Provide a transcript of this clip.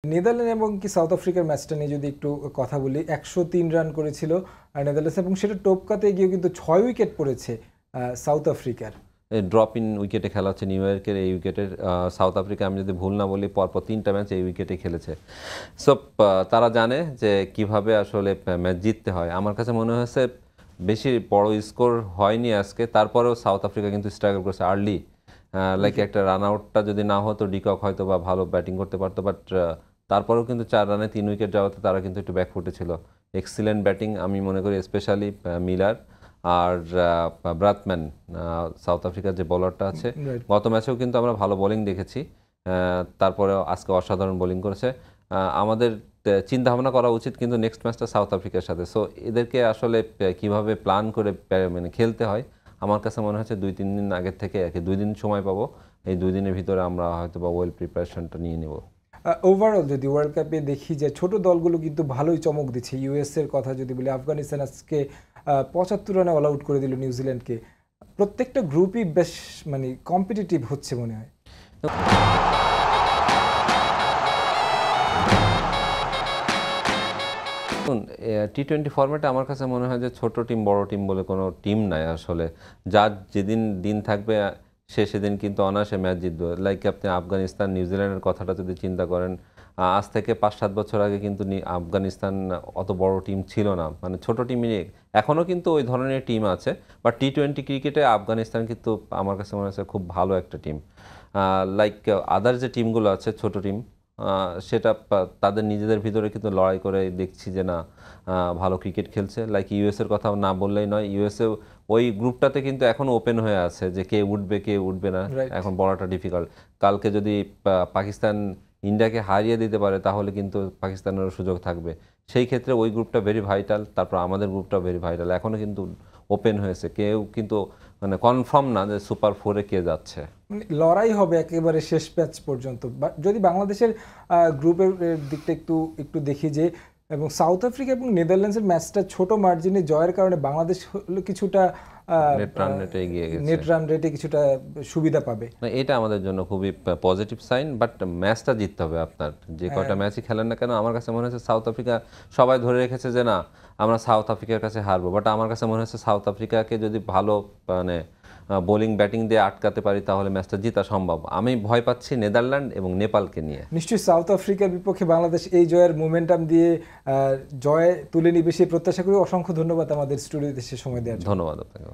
Netherland এবং south আফ্রিকার ম্যাচটা নিয়ে যদি একটু কথা বলি, ১০৩ রান করেছিল নেদারল্যান্ডস এবং সেটা টপকাতে গিয়েও কিন্তু ৬ উইকেট পড়েছে সাউথ আফ্রিকার। ড্রপ ইন উইকেটে খেলা হচ্ছে নিউ ইয়র্কের এই উইকেটের। সাউথ আফ্রিকা আমি যদি ভুল না বলি পরপর ৩টা ম্যাচ এই উইকেটে খেলেছে। সো তারা জানে যে কিভাবে আসলে ম্যাচ জিততে হয়। আমার কাছে মনে হয়েছে বেশি বড় স্কোর হয়নি আজকে, তারপরেও সাউথ আফ্রিকা কিন্তু স্ট্রাগল করেছে আর্লি। লাইক একটা রান আউটটা যদি না হতো ডিকক হয়তো বা ভালো ব্যাটিং করতে পারতো, বাট তারপরেও কিন্তু ৪ রানে ৩ উইকেট যাওয়াতে তারা কিন্তু একটু ব্যাকফুটে ছিল। এক্সিলেন্ট ব্যাটিং আমি মনে করি, স্পেশালি মিলার আর ব্রাথম্যান, সাউথ আফ্রিকার যে বোলারটা আছে। গত ম্যাচেও কিন্তু আমরা ভালো বোলিং দেখেছি, তারপরেও আজকে অসাধারণ বোলিং করেছে। আমাদের চিন্তা ভাবনা করা উচিত কিন্তু নেক্সট ম্যাচটা সাউথ আফ্রিকার সাথে। সো এদেরকে আসলে কিভাবে প্ল্যান করে মানে খেলতে হয়, আমার কাছে মনে হচ্ছে ২-৩ দিন আগের থেকে ২ দিন সময় পাবো। এই 2 দিনের ভিতরে আমরা হয়তো বা ওয়েল প্রিপারেশনটা নিয়ে নেব। ওভারঅল যদি ওয়ার্ল্ড কাপে দেখি যে ছোট দলগুলো কিন্তু ভালোই চমক দিচ্ছে। ইউএস এর কথা যদি বলি, আফগানিস্তান আজকে ৭৫ রানে অল আউট করে দিল নিউজিল্যান্ডকে। প্রত্যেকটা গ্রুপই বেশ মানে কম্পিটিটিভ হচ্ছে মনে হয়। টি-20 ফরম্যাটে আমার কাছে মনে হয় যে ছোট টিম বড় টিম বলে কোনো টিম নাই আসলে। যার যেদিন দিন থাকবে সে সেদিন কিন্তু অনায়াসে ম্যাচ জিতবে। লাইক আপনি আফগানিস্তান নিউজিল্যান্ডের কথাটা যদি চিন্তা করেন, আজ থেকে ৫-৭ বছর আগে কিন্তু আফগানিস্তান অত বড় টিম ছিল না, মানে ছোট টিম। এখনও কিন্তু ওই ধরনের টিম আছে, বাট টি-20 ক্রিকেটে আফগানিস্তান কিন্তু আমার কাছে মনে হচ্ছে খুব ভালো একটা টিম। লাইক আদার যে টিমগুলো আছে ছোট টিম, সেটা তাদের নিজেদের ভিতরে কিন্তু লড়াই করে দেখছি যে না, ভালো ক্রিকেট খেলছে। লাইক ইউএসের কথা না বললেই নয়, ইউএসএ ওই গ্রুপটাতে কিন্তু এখনও ওপেন হয়ে আছে যে কে উঠবে কে উঠবে না, এখন বলাটা ডিফিকাল্ট। কালকে যদি পাকিস্তান ইন্ডিয়াকে হারিয়ে দিতে পারে তাহলে কিন্তু পাকিস্তানেরও সুযোগ থাকবে। সেই ক্ষেত্রে ওই গ্রুপটা ভেরি ভাইটাল, তারপর আমাদের গ্রুপটা ভেরি ভাইটাল। এখনও কিন্তু ওপেন হয়েছে, কেউ কিন্তু মানে কনফার্ম না যে সুপার 4-এ কে যাচ্ছে। লড়াই হবে একেবারে শেষ ম্যাচ পর্যন্ত। যদি বাংলাদেশের গ্রুপের দিকটা একটু দেখি যে, এবং সাউথ আফ্রিকা এবং নেদারল্যান্ডসের ম্যাচটা ছোট মার্জিনে জয়ের কারণে বাংলাদেশ হলো কিছুটা নেট রান রেটে কিছুটা সুবিধা পাবে। এটা আমাদের জন্য খুবই পজিটিভ সাইন, বাট ম্যাচটা জিততে হবে। আপনার যে কয়টা ম্যাচই খেলেন না কেন, আমার কাছে মনে হচ্ছে সাউথ আফ্রিকা সবাই ধরে রেখেছে যে না আমরা সাউথ আফ্রিকার কাছে হারবো, বাট আমার কাছে মনে হচ্ছে সাউথ আফ্রিকাকে যদি ভালো মানে বোলিং ব্যাটিং দিয়ে আটকাতে পারি তাহলে ম্যাচটা জিতা সম্ভব। আমি ভয় পাচ্ছি নেদারল্যান্ড এবং নেপালকে নিয়ে। নিশ্চয়ই সাউথ আফ্রিকার বিপক্ষে বাংলাদেশ এই জয়ের মোমেন্টাম দিয়ে জয় তুলে নিবে সেই প্রত্যাশা করি। অসংখ্য ধন্যবাদ আমাদের স্টুডিওতে সে সময় দেওয়ার জন্য। ধন্যবাদ আপনাকে।